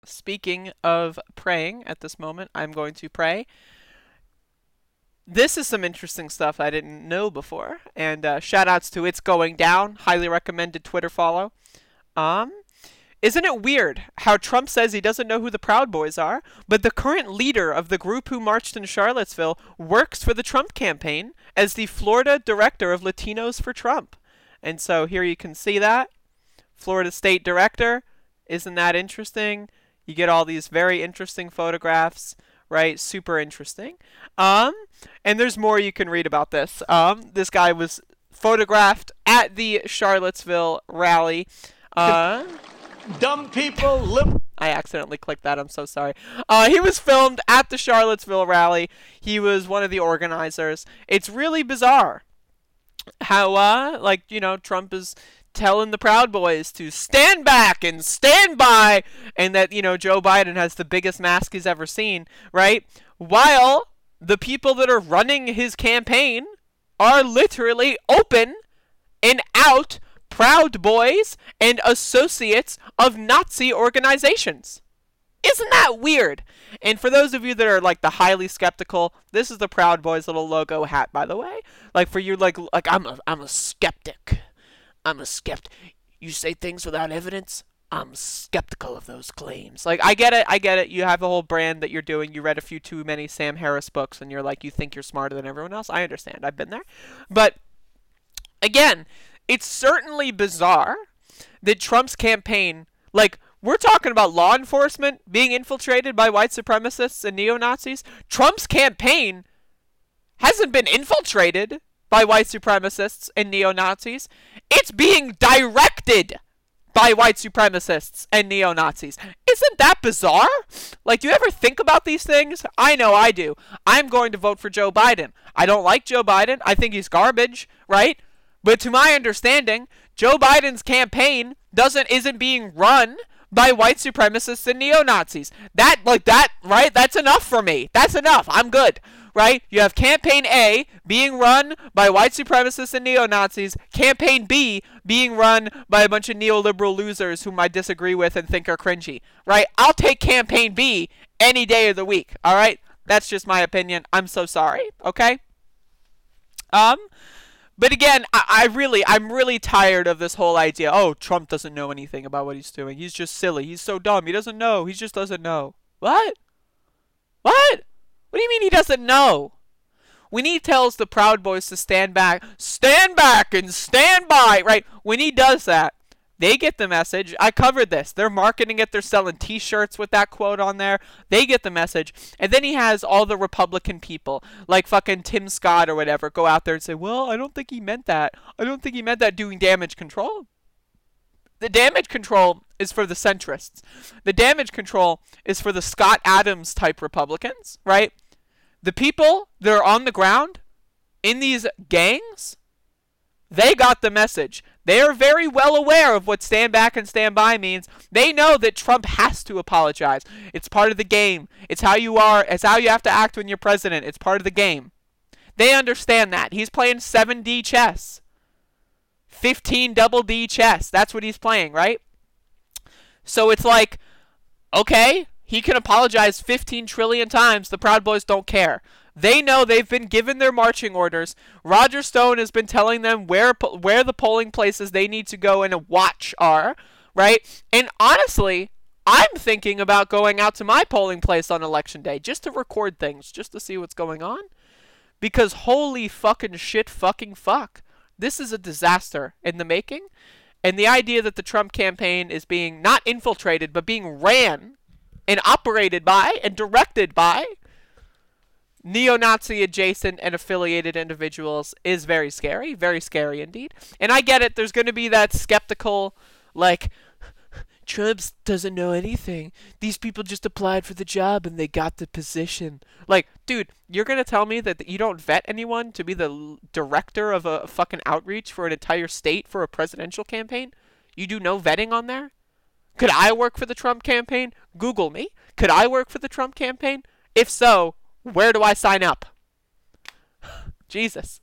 Speaking of praying at this moment, I'm going to pray. This is some interesting stuff I didn't know before. And shout outs to It's Going Down. Highly recommended Twitter follow. Um, isn't it weird how Trump says he doesn't know who the Proud Boys are, but the current leader of the group who marched in Charlottesville works for the Trump campaign as the Florida director of Latinos for Trump? And so here you can see that. Florida State Director. Isn't that interesting? You get all these very interesting photographs, right? Super interesting. And there's more you can read about this. This guy was photographed at the Charlottesville rally. Dumb people. I accidentally clicked that. I'm so sorry. He was filmed at the Charlottesville rally. He was one of the organizers. It's really bizarre how, Trump is telling the Proud Boys to stand back and stand by, and that, Joe Biden has the biggest mask he's ever seen, right? While the people that are running his campaign are literally open and out Proud Boys and associates of Nazi organizations. Isn't that weird? And for those of you that are like the highly skeptical, this is the Proud Boys little logo hat, by the way. Like for you, like I'm a skeptic. I'm a skeptic. You say things without evidence? I'm skeptical of those claims. Like, I get it. You have a whole brand that you're doing. You read a few too many Sam Harris books, and you're like, you think you're smarter than everyone else. I understand. I've been there. But, again, it's certainly bizarre that Trump's campaign, like, we're talking about law enforcement being infiltrated by white supremacists and neo-Nazis. Trump's campaign hasn't been infiltrated by white supremacists and neo-Nazis. It's being directed by white supremacists and neo-Nazis. Isn't that bizarre? Like, do you ever think about these things? I know I do. I'm going to vote for Joe Biden. I don't like Joe Biden. I think he's garbage, right? But to my understanding, Joe Biden's campaign isn't being run by white supremacists and neo-Nazis. That, right? That's enough for me. That's enough. I'm good. Right? You have Campaign A being run by white supremacists and neo-Nazis. Campaign B being run by a bunch of neoliberal losers whom I disagree with and think are cringy. Right? I'll take Campaign B any day of the week. All right? That's just my opinion. I'm so sorry. Okay? But again, I'm really tired of this whole idea. Oh, Trump doesn't know anything about what he's doing. He's just silly. He's so dumb. He doesn't know. He just doesn't know. What? What? What do you mean he doesn't know? When he tells the Proud Boys to stand back and stand by, right? When he does that, they get the message. I covered this. They're marketing it. They're selling t-shirts with that quote on there. They get the message. And then he has all the Republican people, like fucking Tim Scott or whatever, go out there and say, well, I don't think he meant that. I don't think he meant that, doing damage control. The damage control is for the centrists. The damage control is for the Scott Adams type Republicans, right? The people that are on the ground in these gangs, they got the message. They are very well aware of what stand back and stand by means. They know that Trump has to apologize. It's part of the game. It's how you are. It's how you have to act when you're president. It's part of the game. They understand that. He's playing 7D chess. 15 double D chess. That's what he's playing, right? So it's like, okay, he can apologize 15 trillion times. The Proud Boys don't care. They know they've been given their marching orders. Roger Stone has been telling them where the polling places they need to go and watch are, right? And honestly, I'm thinking about going out to my polling place on election day just to record things, just to see what's going on. Because holy fucking shit fucking fuck. This is a disaster in the making. And the idea that the Trump campaign is being not infiltrated, but being ran and operated by and directed by neo-Nazi adjacent and affiliated individuals is very scary indeed. And I get it, there's going to be that skeptical, like, Trump doesn't know anything. These people just applied for the job and they got the position. Like, dude, you're going to tell me that you don't vet anyone to be the director of a fucking outreach for an entire state for a presidential campaign? You do no vetting on there? Could I work for the Trump campaign? Google me. Could I work for the Trump campaign? If so, where do I sign up? Jesus.